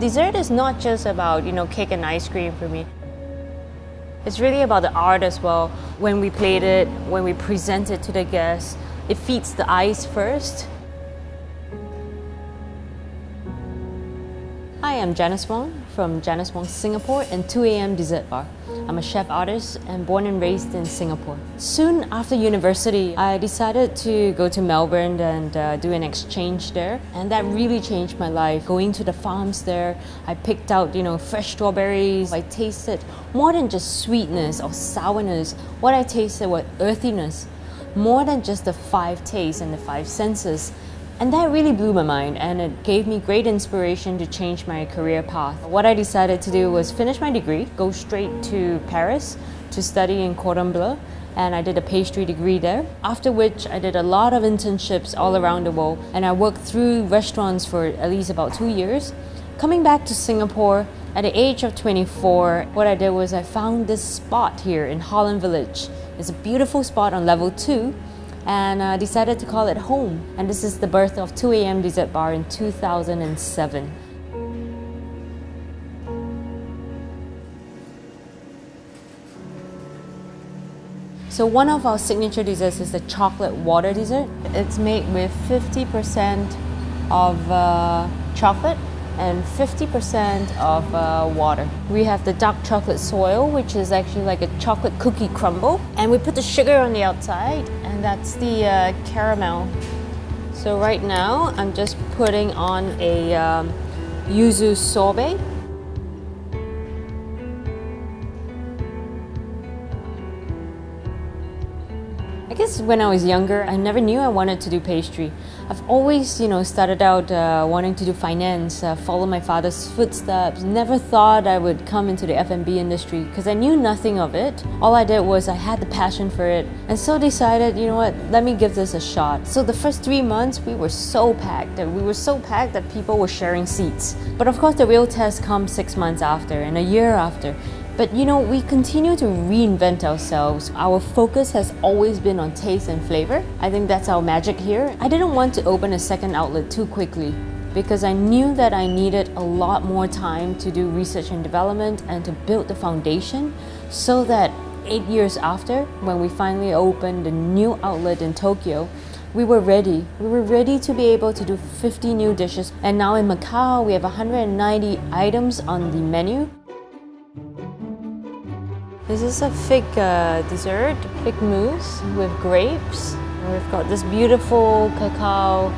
Dessert is not just about, cake and ice cream for me. It's really about the art as well. When we plate it, when we present it to the guests, it feeds the eyes first. Hi, I'm Janice Wong from Janice Wong Singapore and 2am Dessert Bar. I'm a chef artist and born and raised in Singapore. Soon after university, I decided to go to Melbourne and do an exchange there. And that really changed my life. Going to the farms there, I picked out, fresh strawberries. I tasted more than just sweetness or sourness. What I tasted was earthiness, more than just the 5 tastes and the 5 senses. And that really blew my mind, and it gave me great inspiration to change my career path. What I decided to do was finish my degree, go straight to Paris to study in Cordon Bleu, and I did a pastry degree there. After which I did a lot of internships all around the world, and I worked through restaurants for at least about 2 years. Coming back to Singapore at the age of 24, what I did was I found this spot here in Holland Village. It's a beautiful spot on level 2. And decided to call it home. And this is the birth of 2am Dessert Bar in 2007. So one of our signature desserts is the chocolate water dessert. It's made with 50% of chocolate and 50% of water. We have the dark chocolate soil, which is actually like a chocolate cookie crumble. And we put the sugar on the outside, and that's the caramel. So right now, I'm just putting on a yuzu sorbet. I guess when I was younger, I never knew I wanted to do pastry. I've always, started out wanting to do finance, follow my father's footsteps. Never thought I would come into the F&B industry because I knew nothing of it. All I did was I had the passion for it, and so decided, let me give this a shot. So the first 3 months, we were so packed. We were so packed that people were sharing seats. But of course, the real test comes 6 months after and a year after. But we continue to reinvent ourselves. Our focus has always been on taste and flavor. I think that's our magic here. I didn't want to open a second outlet too quickly because I knew that I needed a lot more time to do research and development and to build the foundation so that 8 years after, when we finally opened the new outlet in Tokyo, we were ready. We were ready to be able to do 50 new dishes. And now in Macau, we have 190 items on the menu. This is a fig dessert, fig mousse with grapes. And we've got this beautiful cacao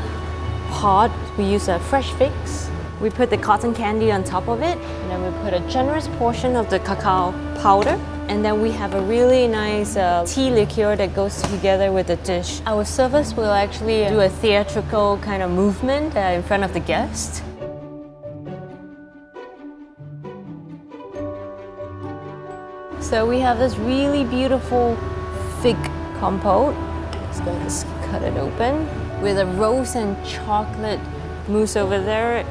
pod. We use fresh figs. We put the cotton candy on top of it, and then we put a generous portion of the cacao powder. And then we have a really nice tea liqueur that goes together with the dish. Our servers will actually do a theatrical kind of movement in front of the guest. So we have this really beautiful fig compote. Just going to cut it open with a rose and chocolate mousse over there.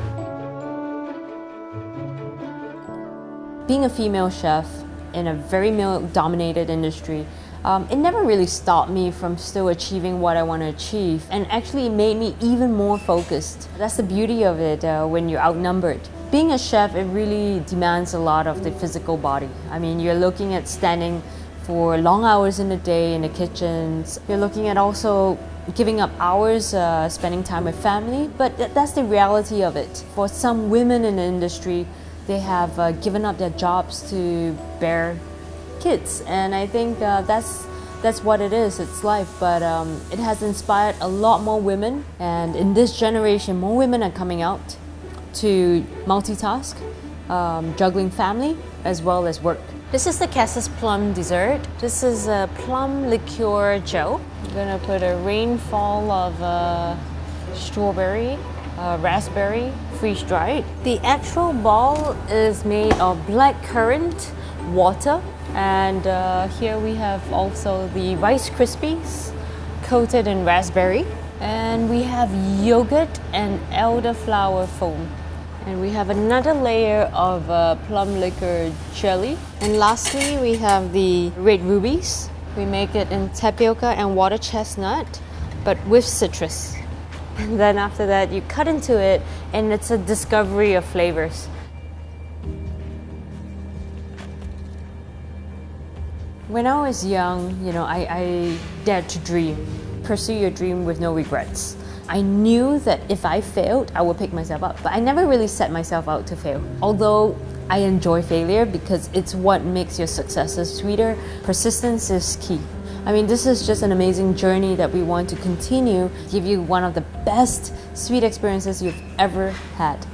Being a female chef in a very male-dominated industry, it never really stopped me from still achieving what I want to achieve, and actually it made me even more focused. That's the beauty of it when you're outnumbered. Being a chef, it really demands a lot of the physical body. I mean, you're looking at standing for long hours in the day in the kitchens. You're looking at also giving up hours, spending time with family, but that's the reality of it. For some women in the industry, they have given up their jobs to bear kids, and I think that's what it is. It's life, but it has inspired a lot more women, and in this generation, more women are coming out to multitask, juggling family as well as work. This is the Cassis plum dessert. This is a plum liqueur gel. I'm gonna put a rainfall of strawberry, raspberry, freeze-dried. The actual ball is made of blackcurrant, water, and here we have also the Rice Krispies coated in raspberry. And we have yogurt and elderflower foam. And we have another layer of plum liqueur jelly. And lastly, we have the red rubies. We make it in tapioca and water chestnut, but with citrus. And then after that, you cut into it, and it's a discovery of flavors. When I was young, I dared to dream. Pursue your dream with no regrets. I knew that if I failed, I would pick myself up, but I never really set myself out to fail. Although I enjoy failure because it's what makes your successes sweeter, persistence is key. I mean, this is just an amazing journey that we want to continue, give you one of the best sweet experiences you've ever had.